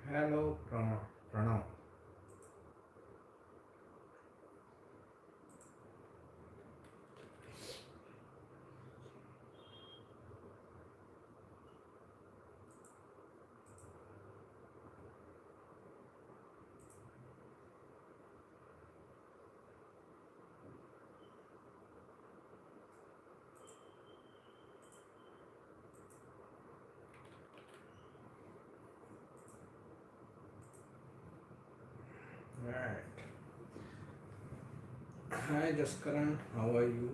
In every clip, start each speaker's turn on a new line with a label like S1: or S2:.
S1: Hello, Pranav. Right. Hi, Jaskaran. How are you?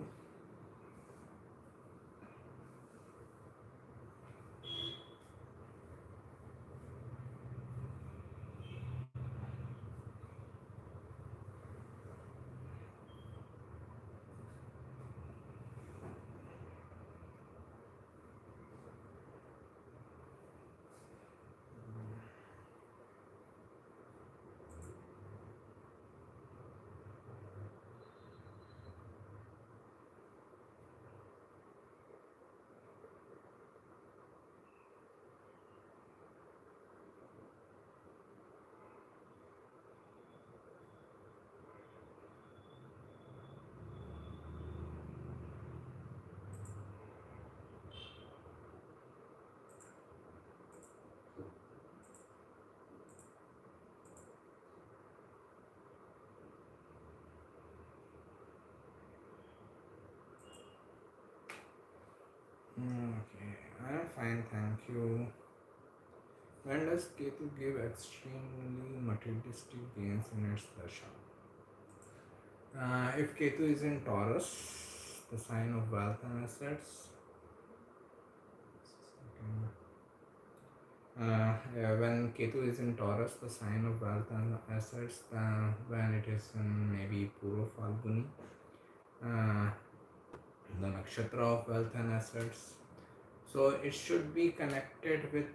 S1: Okay, I am fine, thank you. When does Ketu give extremely materialistic gains in its dasha? If Ketu is in Taurus, the sign of wealth and assets, yeah, when Ketu is in Taurus, the sign of wealth and assets, when it is in maybe Purva Falguni, uh, the nakshatra of wealth and assets. So it should be connected with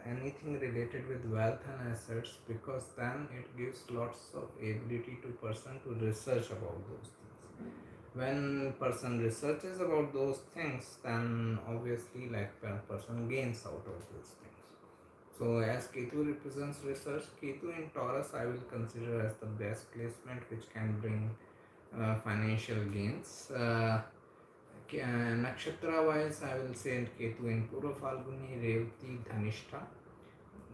S1: anything related with wealth and assets, because then it gives lots of ability to person to research about those things. When person researches about those things, then obviously like person gains out of those things. So as Ketu represents research, Ketu in Taurus I will consider as the best placement which can bring financial gains. Nakshatra wise, I will say Ketu in Purva Falguni, Revati, Dhanishta.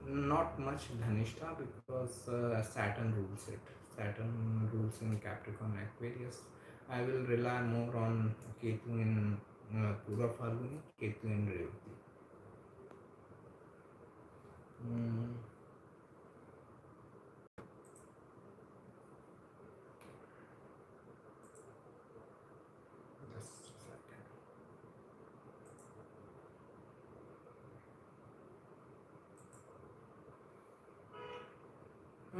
S1: Not much Dhanishta because Saturn rules it. Saturn rules in Capricorn Aquarius. I will rely more on Ketu in Purva Falguni, Ketu in Revati. Mm, just a second.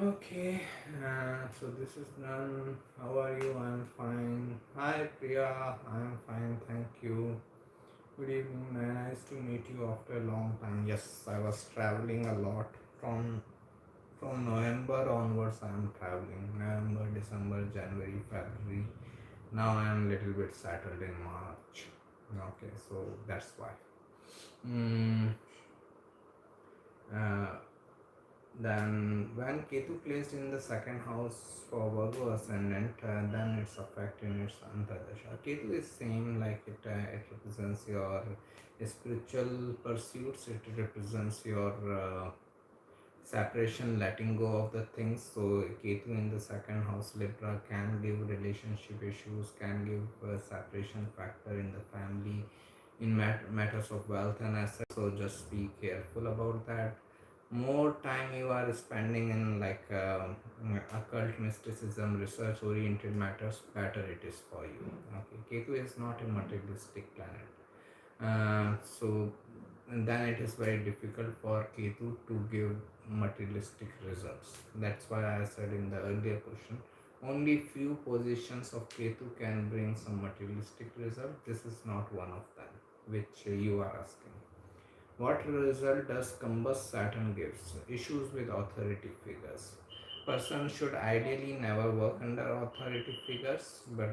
S1: Okay, so this is done. How are you? I'm fine. Hi Priya, I'm fine, thank you. Good evening, man. Nice to meet you after a long time. Yes, I was traveling a lot from November onwards. I am traveling November, December, January, February. Now I am little bit settled in March. Okay, so that's why. Mm, uh, then when Ketu placed in the second house for Virgo ascendant, then its effect in its Antardasha. Ketu is same like it represents your spiritual pursuits. It represents your separation, letting go of the things. So Ketu in the second house Libra can give relationship issues, can give separation factor in the family, in matters of wealth and assets. So just be careful about that. More time you are spending in like occult mysticism, research oriented matters, better it is for you. Okay, Ketu is not a materialistic planet. So then it is very difficult for Ketu to give materialistic results. That's why I said in the earlier question, only few positions of Ketu can bring some materialistic result. This is not one of them, which you are asking. What result does combust Saturn gives? Issues with authority figures. Person should ideally never work under authority figures, but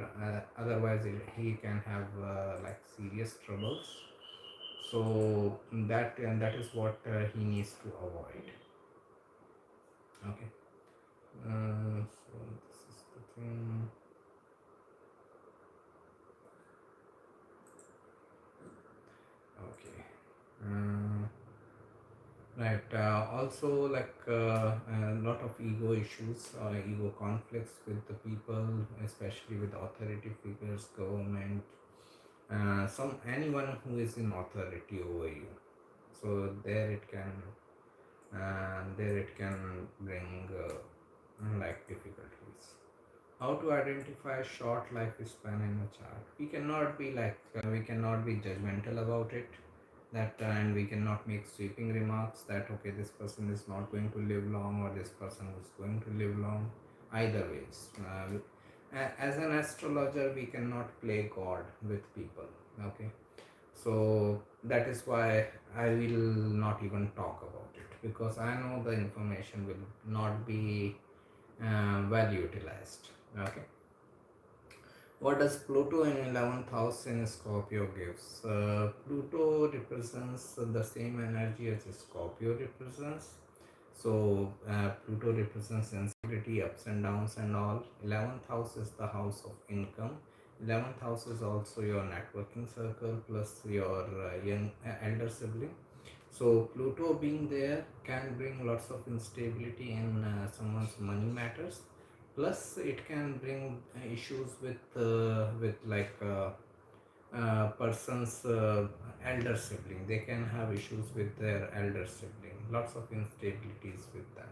S1: otherwise he can have like serious troubles. So that is what he needs to avoid. Okay. So this is the thing. Okay. Uh, right. Also, like a lot of ego issues, ego conflicts with the people, especially with authority figures, government, some anyone who is in authority over you. So there it can bring like difficulties. How to identify short lifespan in a chart? We cannot be judgmental about it. And we cannot make sweeping remarks that okay, this person is not going to live long or this person is going to live long. Either ways, as an astrologer, we cannot play God with people. Okay, so that is why I will not even talk about it, because I know the information will not be well utilized. Okay. What does Pluto in 11th house in Scorpio gives? Pluto represents the same energy as Scorpio represents. So Pluto represents instability, ups and downs, and all. 11th house is the house of income. 11th house is also your networking circle plus your young elder sibling. So Pluto being there can bring lots of instability in someone's money matters. Plus, it can bring issues with like person's elder sibling. They can have issues with their elder sibling. Lots of instabilities with them.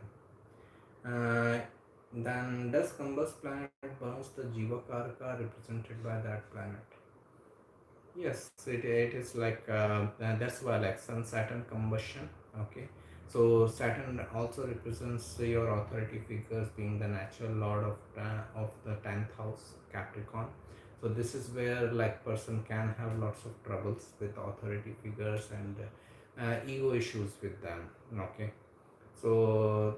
S1: Uh, then does Combus planet burns the Jiva Karaka represented by that planet? Yes, it is like that's why like Sun Saturn combustion. Okay, so Saturn also represents your authority figures, being the natural lord of the 10th house Capricorn. So this is where like person can have lots of troubles with authority figures and ego issues with them. Okay, so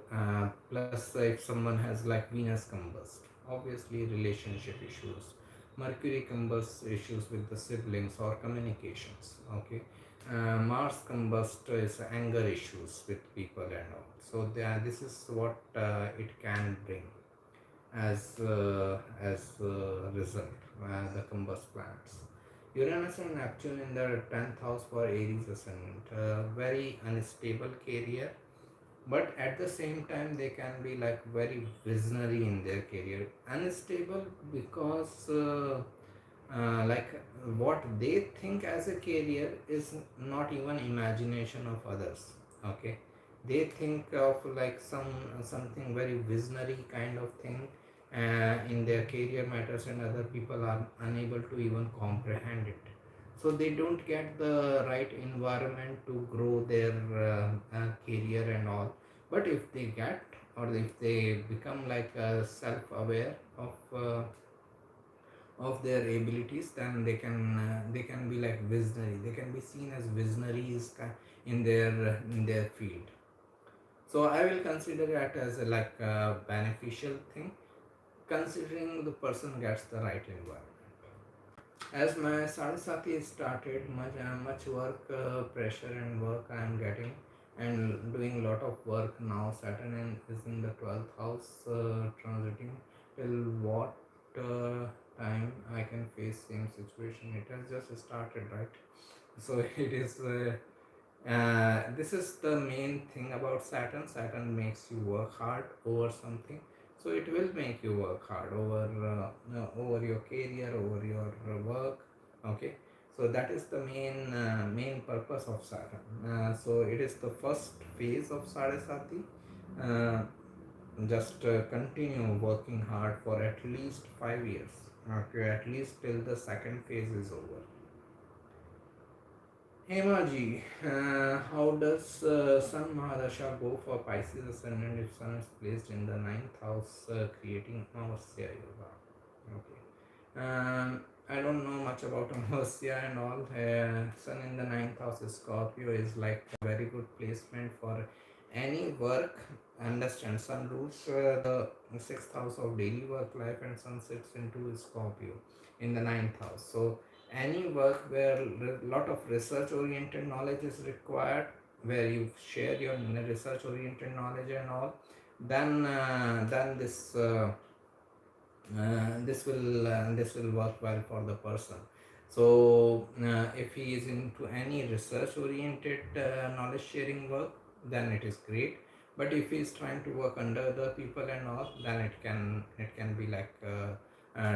S1: plus if someone has like Venus combust, obviously relationship issues. Mercury combust, issues with the siblings or communications. Okay, Mars combust is anger issues with people and all. So this is what it can bring as result, the combust planets. Uranus and Neptune in the 10th house for Aries ascendant, very unstable career, but at the same time they can be like very visionary in their career. Unstable because like what they think as a career is not even imagination of others. Okay, they think of like something very visionary kind of thing in their career matters, and other people are unable to even comprehend it. So they don't get the right environment to grow their career and all. But if they get, or if they become like self-aware of their abilities, then they can be like visionary. They can be seen as visionaries in their field. So I will consider it as a like a beneficial thing, considering the person gets the right environment. As my Sadhasati started, much work pressure and work I am getting, and doing lot of work now. Saturn is in the 12th house, transiting. Till what time I can face same situation? It has just started, right? So it is. This is the main thing about Saturn. Saturn makes you work hard over something, so it will make you work hard over your career, over your work. Okay, so that is the main purpose of Saturn. So it is the first phase of Sadhasati. Uh, just continue working hard for at least 5 years. Okay, at least till the second phase is over. Hema ji, how does Sun Mahadasha go for Pisces ascendant if Sun is placed in the ninth house, creating Amasya Yoga? Okay. I don't know much about Amasya and all. Sun in the ninth house is Scorpio is like a very good placement for any work. Understand, Sun rules the sixth house of daily work life, and Sun sits into Scorpio in the ninth house. So any work where a lot of research oriented knowledge is required, where you share your research oriented knowledge and all, then this will work well for the person. So if he is into any research oriented knowledge sharing work, then it is great. But if he is trying to work under other people and all, then it can be like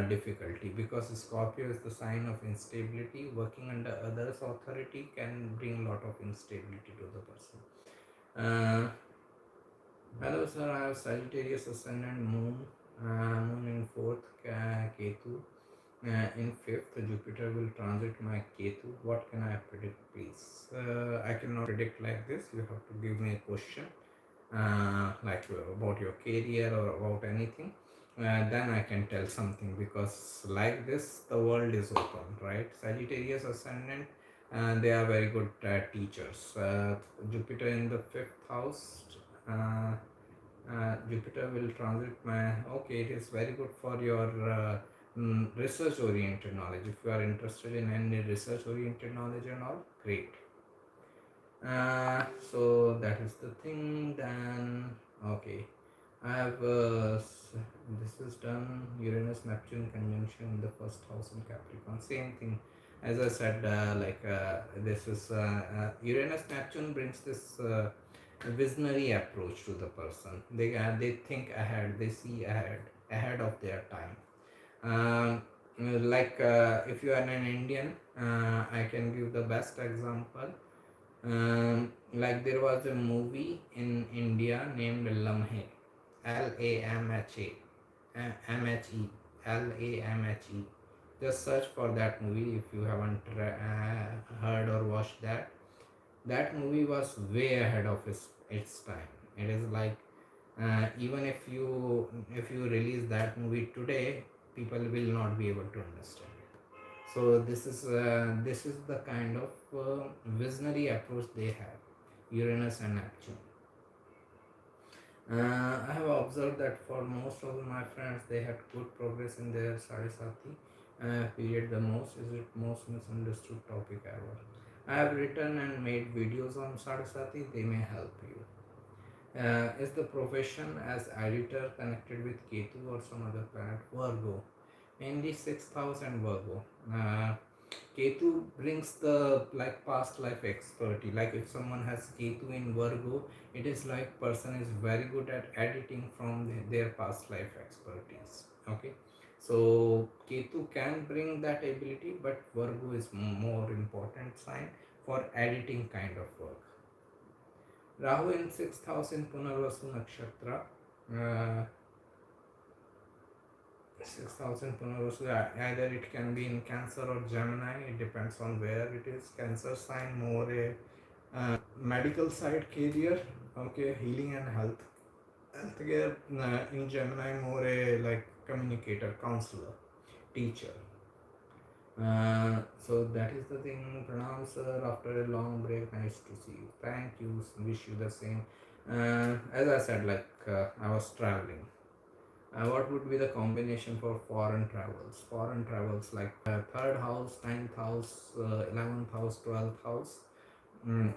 S1: difficulty, because Scorpio is the sign of instability. Working under others authority can bring a lot of instability to the person. Hello sir, I have Sagittarius ascendant moon, moon in 4th, Ketu in 5th. Jupiter will transit my Ketu. What can I predict, please? I cannot predict like this. You have to give me a question, like about your career or about anything. Then I can tell something, because like this, the world is open, right? Sagittarius ascendant, they are very good teachers. Jupiter in the 5th house. Uh, Jupiter will transit my. Okay, it is very good for your research oriented knowledge. If you are interested in any research oriented knowledge and all, great. So that is the thing. Then okay, I have this is done. Uranus Neptune conjunction in the first house in Capricorn. Same thing as I said. This is Uranus Neptune brings this visionary approach to the person. They think ahead. They see ahead of their time. Um, if you are an Indian, I can give the best example. Like there was a movie in India named Lamhe, Lamhe, Lamhe. Just search for that movie if you haven't heard or watched that. That movie was way ahead of its time. It is like even if you release that movie today, people will not be able to understand it. So this is the kind of visionary approach they have, Uranus and Neptune. I have observed that for most of my friends, they had good progress in their Saraswati period. The most misunderstood topic ever. I have written and made videos on Saraswati. They may help you. Is the profession as editor connected with Ketu or some other planet? Virgo. Mainly 6,000 Virgo. Ketu brings the like past life expertise. Like if someone has Ketu in Virgo, it is like person is very good at editing from their past life expertise. Okay, so Ketu can bring that ability, but Virgo is more important sign for editing kind of work. Rahu in 6th house in Punarvasu Nakshatra. Uh, 6,000 Punarvasu, either it can be in Cancer or Gemini, it depends on where it is. Cancer sign more a medical side career, okay, healing and health. Healthcare in Gemini more a like communicator, counselor, teacher. So that is the thing. Pranam sir, after a long break, nice to see you. Thank you. Wish you the same. As I said, like I was traveling. What would be the combination for foreign travels? Foreign travels like third house, ninth house, 11th house, 12th house.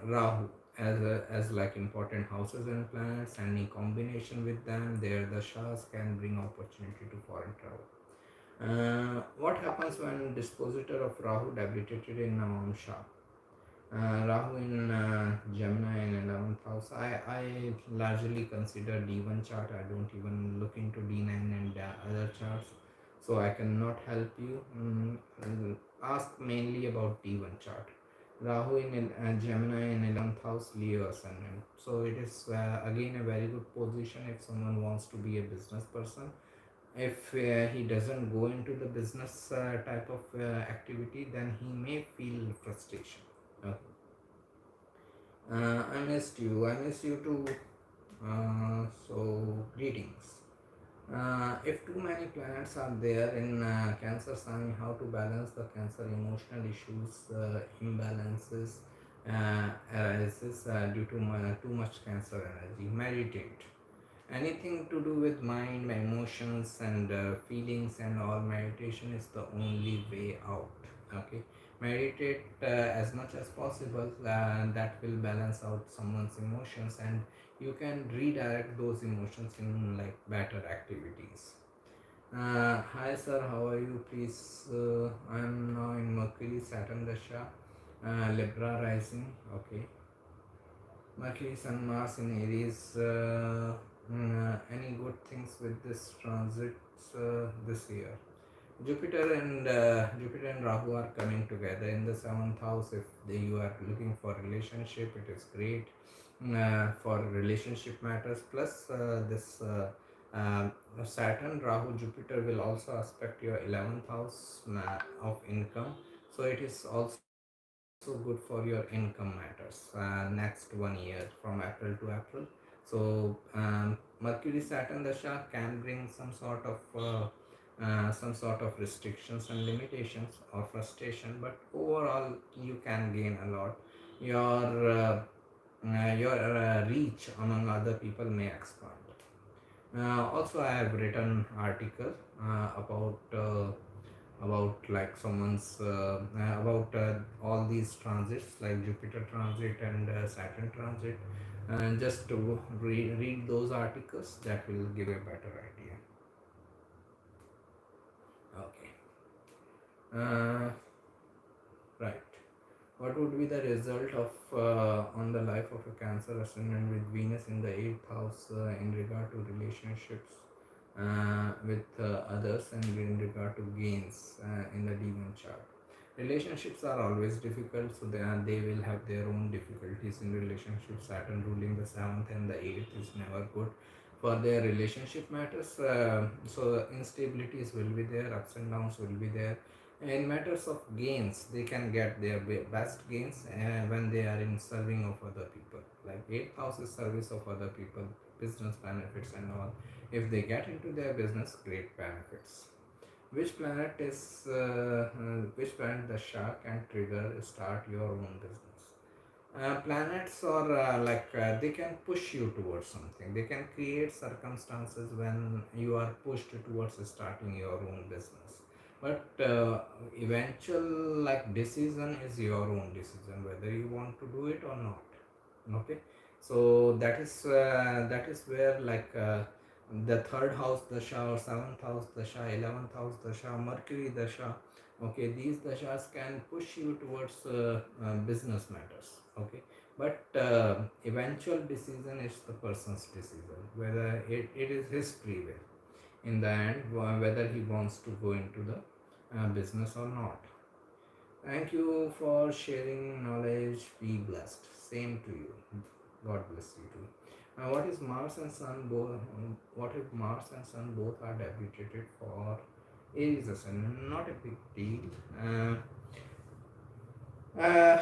S1: Rahu as like important houses and planets. Any combination with them, their dashas can bring opportunity to foreign travel. What happens when dispositor of Rahu debilitated in Navamsha? Rahu in Gemini in 11th house. I largely consider D1 chart. I don't even look into D9 and other charts. So I cannot help you. Ask mainly about D1 chart. Rahu in Gemini in 11th house, Leo ascendant. So it is again a very good position if someone wants to be a business person. If he doesn't go into the business type of activity, then he may feel frustration. Okay. I missed you. I miss you too. So greetings. If too many planets are there in Cancer sign, how to balance the Cancer emotional issues, imbalances arises due to too much Cancer energy? Meditate. Anything to do with mind, emotions, and feelings, and all, meditation is the only way out. Okay, meditate as much as possible, that will balance out someone's emotions, and you can redirect those emotions in like better activities. Hi sir, how are you? Please, I am now in Mercury Saturn Dasha, Libra rising. Okay, Mercury, Sun, Mars in Aries. Any good things with this transits this year? Jupiter and Rahu are coming together in the seventh house. If you are looking for relationship, it is great for relationship matters. Plus, this Saturn, Rahu, Jupiter will also aspect your 11th house of income. So it is also good for your income matters next 1 year from April to April. So Mercury Saturn Dasha can bring some sort of restrictions and limitations or frustration, but overall you can gain a lot. Your reach among other people may expand. Also, I have written article about like someone's about all these transits like Jupiter transit and Saturn transit, and just to read those articles, that will give a better idea. Okay. Right. What would be the result of on the life of a Cancer ascendant with Venus in the eighth house in regard to relationships with others and in regard to gains in the demon chart? Relationships are always difficult, so they will have their own difficulties in relationships. Saturn ruling the seventh and the eighth is never good for their relationship matters. So instabilities will be there, ups and downs will be there. In matters of gains, they can get their best gains when they are in serving of other people. Like eighth house is service of other people, business benefits and all. If they get into their business, great benefits. Which planet the shark can trigger start your own business? Planets or they can push you towards something. They can create circumstances when you are pushed towards starting your own business, but eventual like decision is your own decision whether you want to do it or not. Okay, so that is where the third house dasha or seventh house dasha, 11th house dasha, Mercury dasha. Okay, these dashas can push you towards business matters. Okay, but eventual decision is the person's decision, whether it is his free will in the end, whether he wants to go into the business or not. Thank you for sharing knowledge. Be blessed. Same to you. God bless you too. What is Mars and Sun both? What if Mars and Sun both are debilitated for Aries ascendant? Not a big deal. Uh,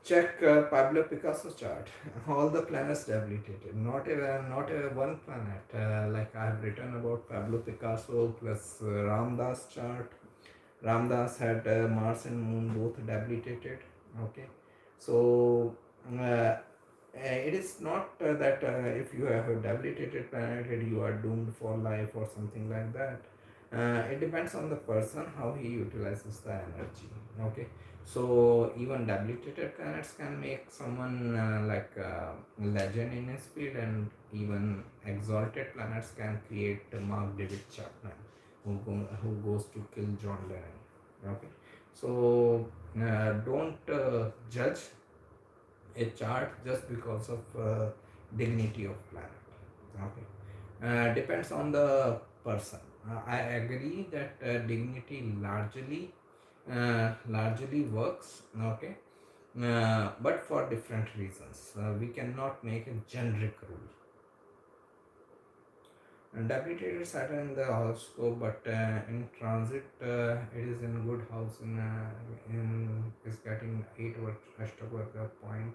S1: Check Pablo Picasso chart. All the planets debilitated. Not a one planet. Like I have written about Pablo Picasso plus Ramdas chart. Ramdas had Mars and Moon both debilitated. Okay, so it is not that if you have a debilitated planet, you are doomed for life or something like that. It depends on the person how he utilizes the energy. Okay, so even debilitated planets can make someone legend in his field, and even exalted planets can create Mark David Chapman, who goes to kill John Lennon. Okay, so don't judge a chart just because of dignity of planet. Okay, depends on the person. I agree that dignity largely works. Okay, but for different reasons. We cannot make a generic rule. And debilitated Saturn in the horoscope, but in transit, it is in good house. In is getting 8 Ashtavarga point.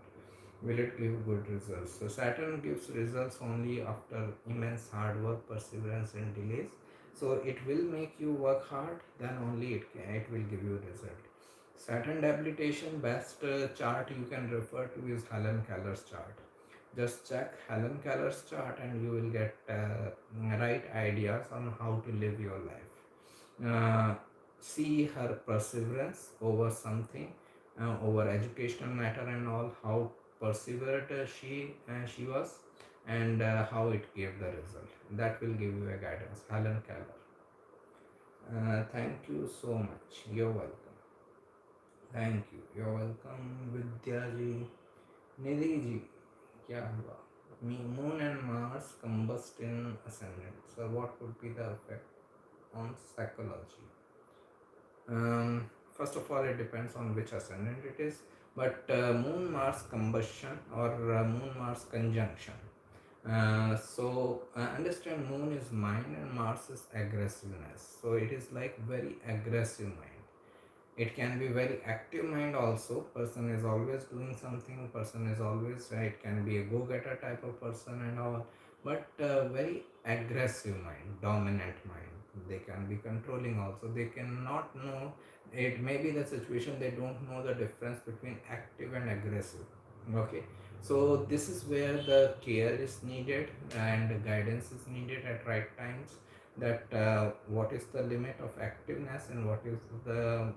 S1: Will it give good results? So Saturn gives results only after immense hard work, perseverance, and delays. So it will make you work hard. Then only it will give you a result. Saturn debilitation best chart you can refer to is Helen Keller's chart. Just check Helen Keller's chart and you will get right ideas on how to live your life. see her perseverance over something, over educational matter and all, how persevered she was, and how it gave the result. That will give you a guidance. Helen Keller. Thank you so much. You're welcome. Thank you. You're welcome, Vidya ji. Nidhi ji, क्या हुआ? Moon and Mars combust in ascendant. So what would be the effect on psychology? First of all, it depends on which ascendant it is, but Moon Mars combustion or Moon Mars conjunction. Understand, Moon is mind and Mars is aggressiveness. So it is like very aggressive mind. It can be very active mind also. Person is always doing something. Person is always it can be a go-getter type of person and all, but very aggressive mind, dominant mind. They can be controlling also. They cannot know. It may be the situation they don't know the difference between active and aggressive. Okay, so this is where the care is needed and guidance is needed at right times, that what is the limit of activeness and what is the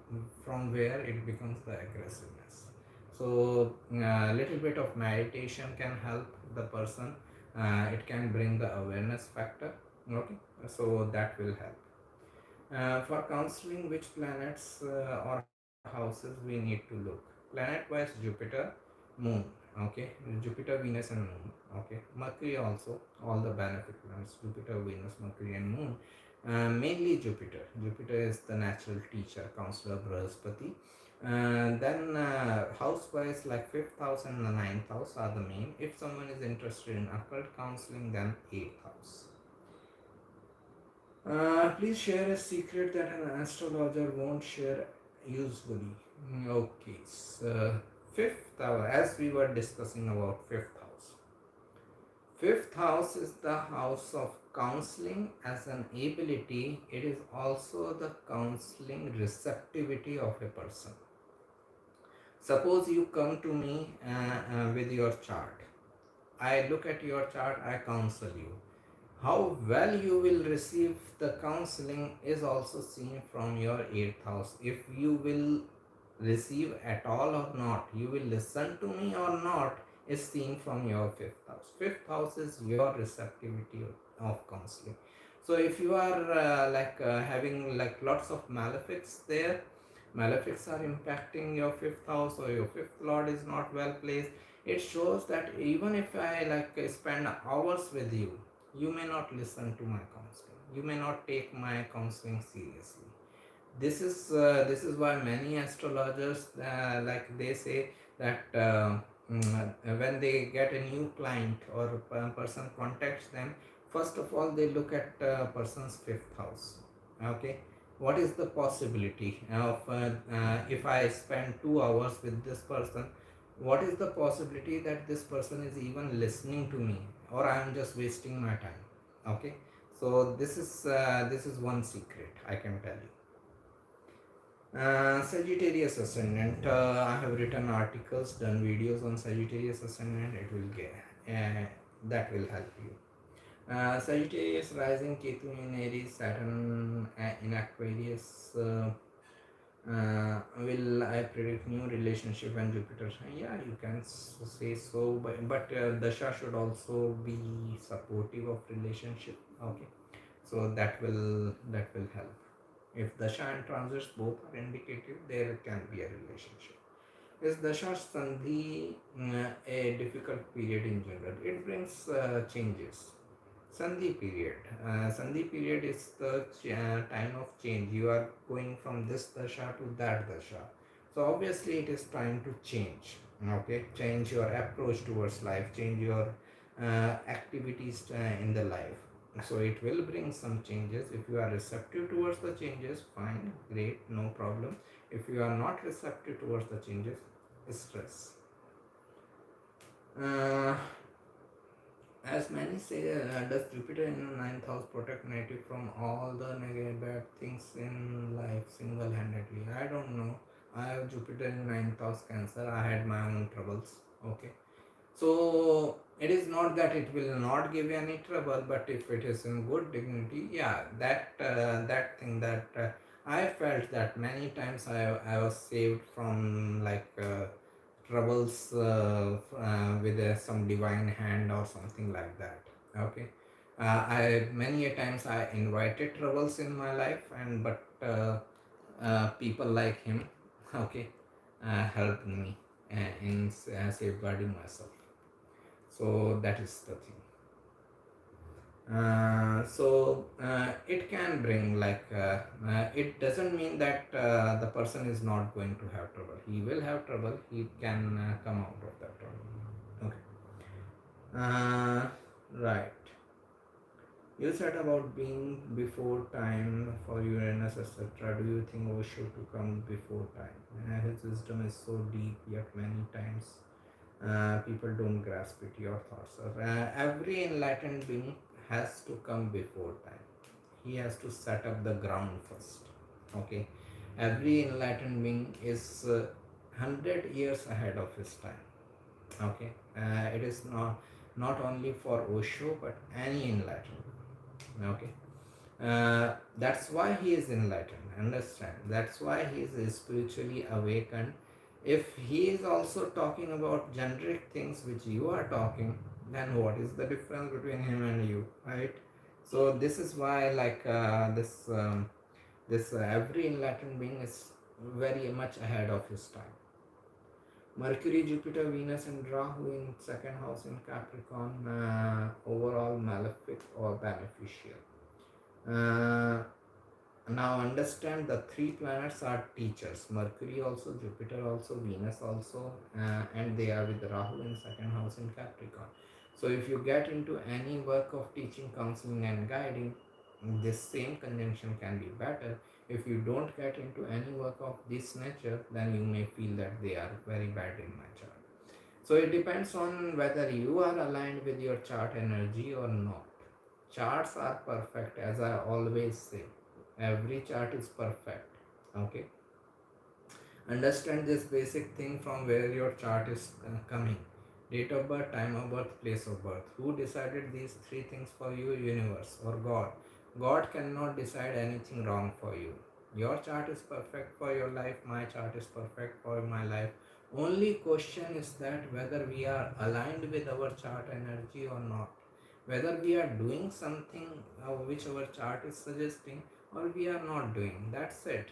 S1: from where it becomes the aggressiveness. So a little bit of meditation can help the person. It can bring the awareness factor. Okay, so that will help. For counseling, which planets or houses we need to look? Planet wise, Jupiter, Moon. Okay, Jupiter, Venus, and Moon. Okay, Mercury also. All the benefit planets: Jupiter, Venus, Mercury, and Moon. Mainly Jupiter. Jupiter is the natural teacher, counselor, Brahaspati. Then house wise, like fifth house and the ninth house are the main. If someone is interested in occult counseling, then eighth house. Please share a secret that an astrologer won't share usually. Okay, so fifth house, as we were discussing about fifth house. Fifth house is the house of counseling as an ability. It is also the counseling receptivity of a person. Suppose you come to me with your chart. I look at your chart, I counsel you. How well you will receive the counseling is also seen from your 8th house. If you will receive at all or not, you will listen to me or not, is seen from your 5th house. 5th house is your receptivity of counseling. So if you are having like lots of malefics there, malefics are impacting your 5th house, or your 5th lord is not well placed, it shows that even if I spend hours with you, you may not listen to my counseling, you may not take my counseling seriously. This is why many astrologers they say that when they get a new client or a person contacts them, first of all they look at person's 5th house. Okay, what is the possibility of if I spend 2 hours with this person, what is the possibility that this person is even listening to me, or I am just wasting my time? Okay, so this is one secret I can tell you. Sagittarius ascendant. I have written articles, done videos on Sagittarius ascendant. It will get that will help you. Sagittarius rising, Ketu in Aries, Saturn in Aquarius. Will I predict new relationship and Jupiter? Yeah, you can say so, but Dasha should also be supportive of relationship. Okay, so that will help. If Dasha and transits both are indicative, there can be a relationship. Is Dasha Sandhi a difficult period in general? It brings changes. Sandhi period. Sandhi period is the time of change. You are going from this Dasha to that Dasha. So obviously it is time to change. Okay, change your approach towards life, change your activities in the life. So it will bring some changes. If you are receptive towards the changes, fine, great, no problem. If you are not receptive towards the changes, stress. uh, as many say, does Jupiter in the ninth house protect native from all the negative bad things in life single-handedly? I don't know. I have Jupiter in ninth house Cancer. I had my own troubles. Okay, so it is not that it will not give you any trouble, but if it is in good dignity, yeah, that thing that I felt that many times I was saved from like troubles with some divine hand or something like that. Okay. I many a times I invited troubles in my life, and but people like him, okay, helped me in safeguarding myself. So that is the thing. It can bring like it doesn't mean that the person is not going to have trouble. He will have trouble. He can come out of that trouble. Okay. Right. You said about being before time for Uranus, etc. Do you think Osho to come before time? His wisdom is so deep, yet many times people don't grasp it. Your thoughts are every enlightened being has to come before time. He has to set up the ground first. Okay, every enlightened being is 100 years ahead of his time. Okay, it is not only for Osho but any enlightened. Okay, that's why he is enlightened. Understand? That's why he is spiritually awakened. If he is also talking about generic things which you are talking, then what is the difference between him and you, right? So this is why like this every enlightened being is very much ahead of his time. Mercury, Jupiter, Venus, and Rahu in second house in Capricorn, overall malefic or beneficial. Uh, Now understand the three planets are teachers: Mercury also, Jupiter also, Venus also, and they are with Rahu in second house in Capricorn. So if you get into any work of teaching, counseling, and guiding, this same conjunction can be better. If you don't get into any work of this nature, then you may feel that they are very bad in my chart. So it depends on whether you are aligned with your chart energy or not. Charts are perfect, as I always say. Every chart is perfect. Okay. Understand this basic thing from where your chart is coming. Date of birth, time of birth, place of birth. Who decided these three things for you? Universe or God. God cannot decide anything wrong for you. Your chart is perfect for your life. My chart is perfect for my life. Only question is that whether we are aligned with our chart energy or not. Whether we are doing something which our chart is suggesting or we are not doing. That's it.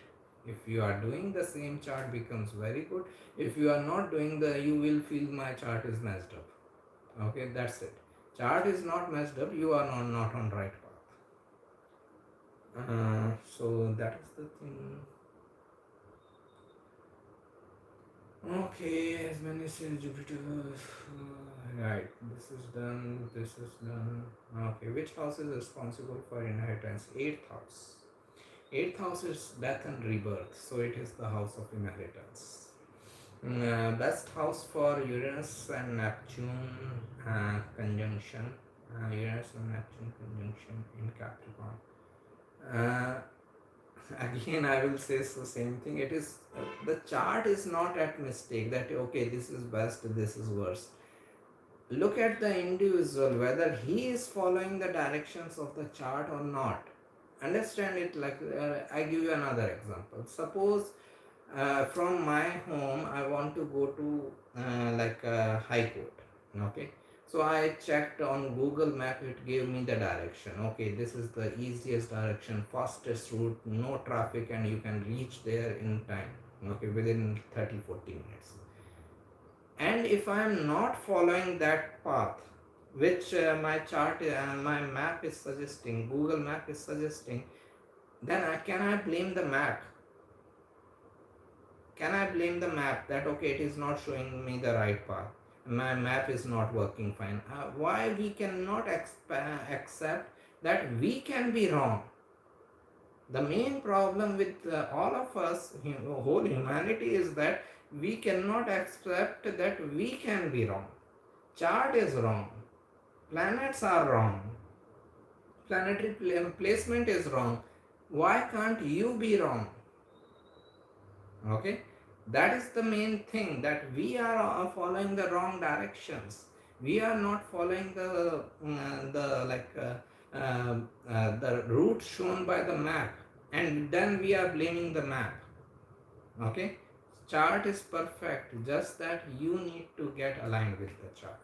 S1: If you are doing, the same chart becomes very good. If you are not doing, the you will feel my chart is messed up. Okay, that's it. Chart is not messed up, you are not on right path. So that is the thing. Okay, as many says Jupiter. Right, this is done, this is done. Okay, which house is responsible for inheritance? Eighth house. Eighth house is death and rebirth, so it is the house of inheritance. Best house for Uranus and Neptune conjunction. Uranus and Neptune conjunction in Capricorn. Uh, Again, I will say the same thing. It is the chart is not at mistake that okay, this is best, this is worst. Look at the individual whether he is following the directions of the chart or not. Understand it like I give you another example. Suppose from my home I want to go to like high court. Okay, so I checked on Google Map, it gave me the direction. Okay, this is the easiest direction, fastest route, no traffic, and you can reach there in time. Okay, within 30-40 minutes. And if I am not following that path which my chart my map is suggesting, Google Map is suggesting, then I blame the map? Can I blame the map that okay, it is not showing me the right path, my map is not working fine? Why we cannot accept that we can be wrong? The main problem with all of us, whole humanity, is that we cannot accept that we can be wrong. Chart is wrong, planets are wrong, planetary placement is wrong. Why can't you be wrong? Okay, that is the main thing, that we are following the wrong directions. We are not following the like the route shown by the map. and then we are blaming the map. Okay, chart is perfect, just that you need to get aligned with the chart.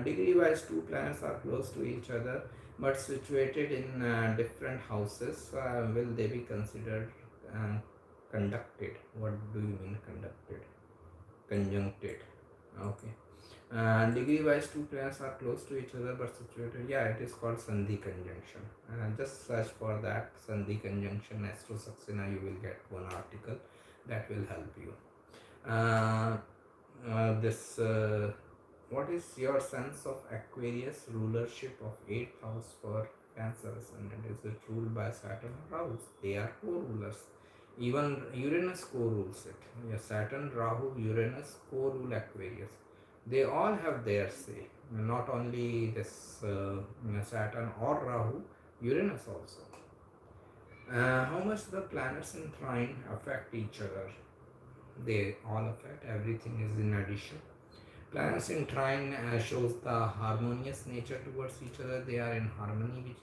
S1: Degree wise, two planets are close to each other but situated in different houses. Will they be considered uh, conducted? What do you mean conducted? Conjuncted. Okay. Degree wise, two planets are close to each other but situated. Yeah, it is called Sandhi conjunction. Just search for that, Sandhi conjunction, Astro Saxena. You will get one article that will help you. This What is your sense of Aquarius rulership of 8th house for Cancer ascendant? Is it ruled by Saturn or Rahu? They are co-rulers. Even Uranus co-rules it. Yeah, Saturn, Rahu, Uranus co-rule Aquarius. They all have their say. Not only this Saturn or Rahu, Uranus also. How much the planets in trine affect each other? They all affect. Everything is in addition. Planets in trine shows the harmonious nature towards each other. They are in harmony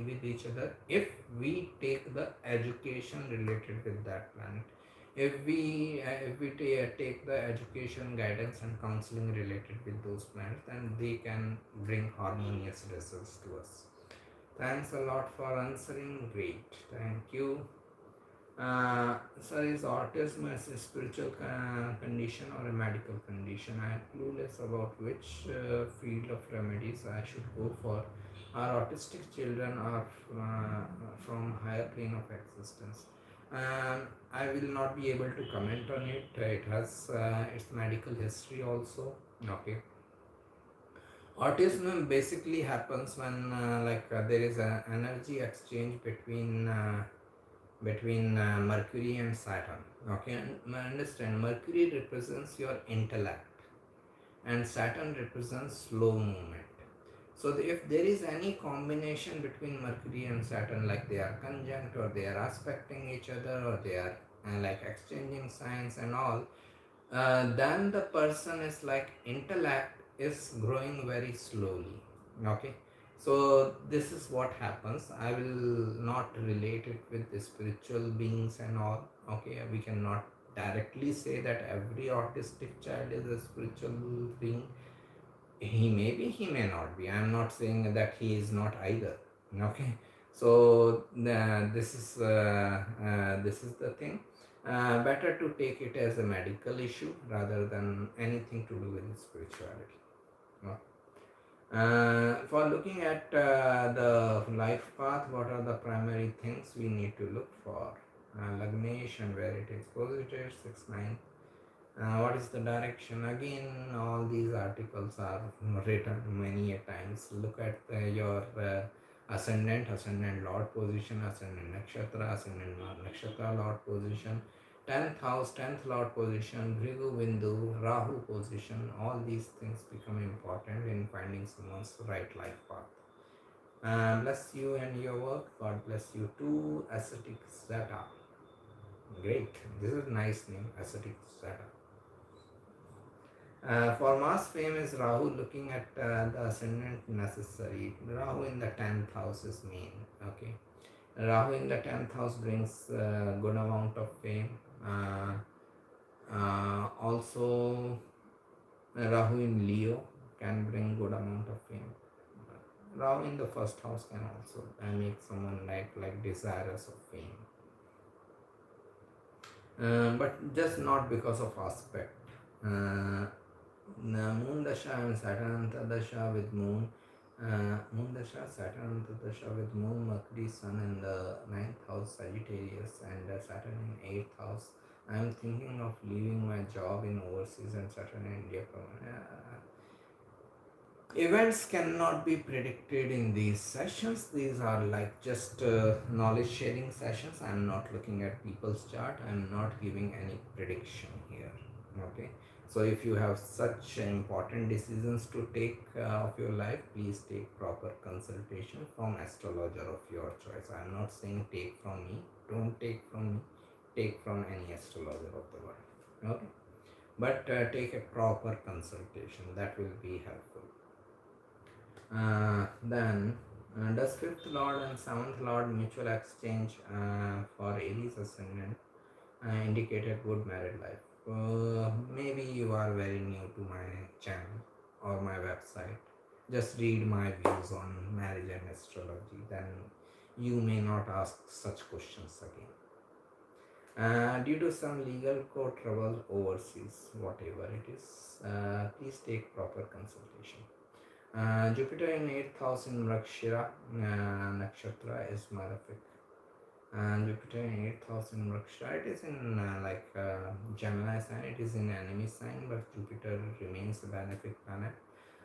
S1: with each other. If we take the education related with that planet, if we take the education, guidance, and counseling related with those planets, then they can bring harmonious results to us. Thanks a lot for answering. Great, thank you. Sir, is autism a spiritual condition or a medical condition? I am clueless about which field of remedies I should go for. Our autistic children are from higher plane of existence. I will not be able to comment on it. It has its medical history also. Okay. Autism basically happens when there is an energy exchange between Mercury and Saturn. Okay, and understand, Mercury represents your intellect and Saturn represents slow movement. So if there is any combination between Mercury and Saturn, like they are conjunct or they are aspecting each other or they are like exchanging signs and all, then the person is like intellect is growing very slowly. Okay, so this is what happens. I will not relate it with the spiritual beings and all. Okay, we cannot directly say that every autistic child is a spiritual being. He may be, he may not be. I am not saying that he is not either. Okay, so this is the thing. Better to take it as a medical issue rather than anything to do with spirituality. No. For looking at the life path, what are the primary things we need to look for? Lagnesh and where it is posited, 6-9. What is the direction? Again, all these articles are written many a times. Look at your ascendant Lord position, ascendant nakshatra, nakshatra Lord position, 10th house, 10th Lord position, Bhrigu Bindu, Rahu position. All these things become important in finding someone's right life path. Bless you and your work. God bless you too. Ascetic Zeta. Great. This is a nice name, Ascetic Zeta. For mass fame is Rahu looking at the ascendant necessary. Rahu in the 10th house is main. Okay. Rahu in the 10th house brings good amount of fame. Also, Rahu in Leo can bring good amount of fame. Rahu in the first house can also make someone like desirous of fame. But just not because of aspect. Moon Dasha and Saturn Dasha with Moon. Moon Dasha, Saturn Dasha with Moon, Mercury, Sun in the 9th house, Sagittarius, and Saturn in 8th house. I am thinking of leaving my job in overseas and Saturn in India. Events cannot be predicted in these sessions. These are like just knowledge sharing sessions. I am not looking at people's chart. I am not giving any prediction here. Okay. So if you have such important decisions to take of your life, please take proper consultation from astrologer of your choice. I am not saying take from me. Don't take from me. Take from any astrologer of the world. Okay. But take a proper consultation. That will be helpful. Then Does fifth lord and seventh lord mutual exchange for Aries ascendant indicate a good married life? Maybe you are very new to my channel or my website. Just read my views on marriage and astrology, then you may not ask such questions again. Due to some legal court trouble overseas, whatever it is, please take proper consultation. Jupiter in 8th house in Mrigashira nakshatra is malefic. And Jupiter in 8th house in Mrigashira, it is in Gemini sign, it is in enemy sign, but Jupiter remains a benefic planet.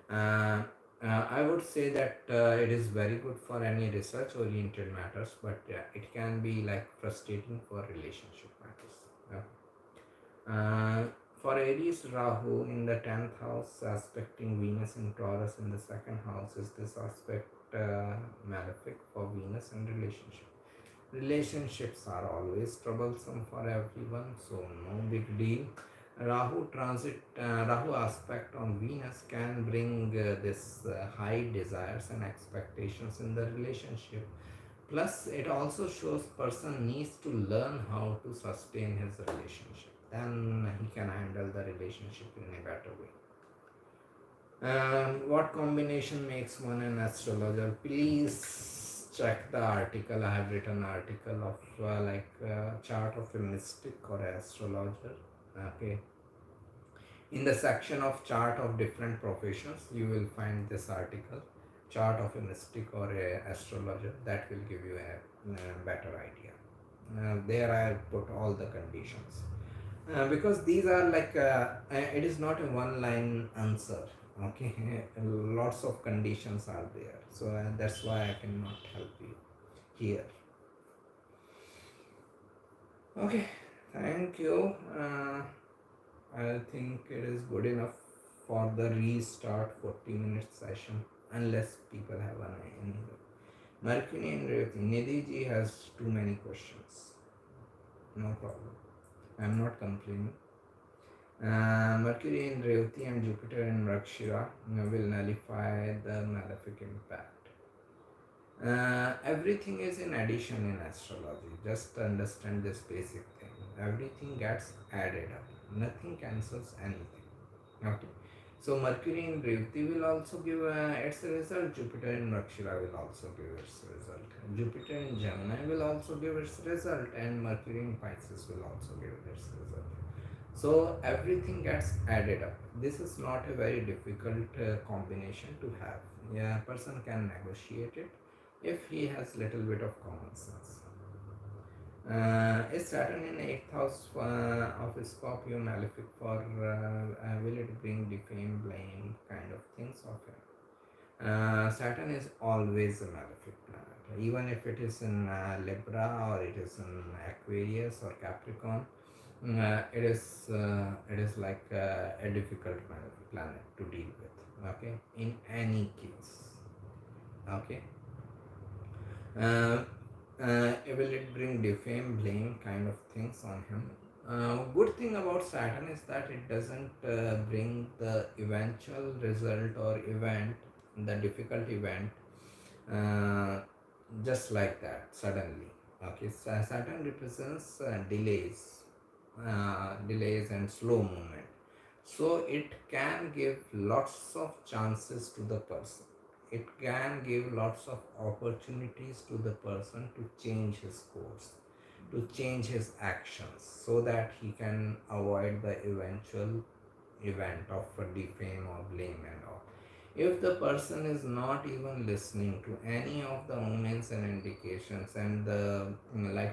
S1: Uh, I would say that it is very good for any research oriented matters, but it can be like frustrating for relationship matters. Uh, for Aries, Rahu in the 10th house, aspecting Venus in Taurus in the second house, is this aspect malefic for Venus and relationship? Relationships are always troublesome for everyone, so no big deal. Rahu aspect on Venus can bring this high desires and expectations in the relationship. Plus, it also shows person needs to learn how to sustain his relationship. Then he can handle the relationship in a better way. What combination makes one an astrologer? Please check the article. I have written article of chart of a mystic or a astrologer. Okay. In the section of chart of different professions, you will find this article, chart of a mystic or a astrologer. That will give you a better idea. There I have put all the conditions. Because these are it is not a one line answer, okay. Lots of conditions are there, so that's why I cannot help you here. Okay, thank you. I think it is good enough for the restart 40-minute session, unless people have any. Mercury and Nidhi ji has too many questions. No problem, I'm not complaining. Mercury in Revati and Jupiter in Rakshira will nullify the malefic impact. Everything is in addition in astrology. Just understand this basic thing. Everything gets added up. Nothing cancels anything. Okay. So Mercury in Revati will also give its result. Jupiter in Rakshira will also give its result. Jupiter in Gemini will also give its result, and Mercury in Pisces will also give its result. So everything gets added up. This is not a very difficult combination to have. Yeah, a person can negotiate it if he has little bit of common sense. Is Saturn in 8th house of Scorpio malefic for will it bring defame, blame kind of things of him? Saturn is always a malefic planet, even if it is in Libra or it is in Aquarius or Capricorn. It is like a difficult planet to deal with. Okay, in any case. Okay. Will it bring defame, blame kind of things on him? Good thing about Saturn is that it doesn't bring the eventual result or event, the difficult event, uh, just like that suddenly. Okay, Saturn represents delays and slow movement, so it can give lots of chances to the person. It can give lots of opportunities to the person to change his course, to change his actions, so that he can avoid the eventual event of defame or blame and all. If the person is not even listening to any of the omens and indications, and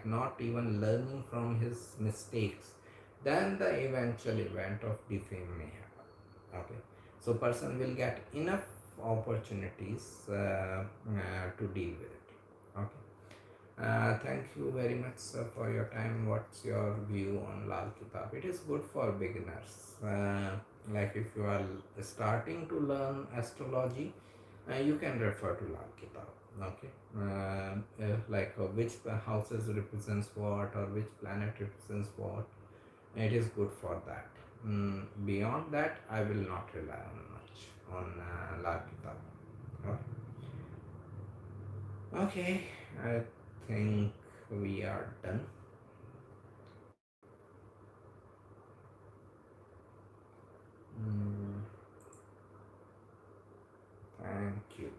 S1: not even learning from his mistakes, then the eventual event of defame may happen. Okay, so person will get enough opportunities to deal with it. Okay. Thank you very much, sir, for your time. What's your view on Lal Kitab? It is good for beginners. Like if you are starting to learn astrology, you can refer to Lal Kitab. Okay. Which houses represents what, or which planet represents what. It is good for that. Beyond that, I will not rely on much on Lal Kitab. Okay. Okay, I think we are done. Mm, thank you.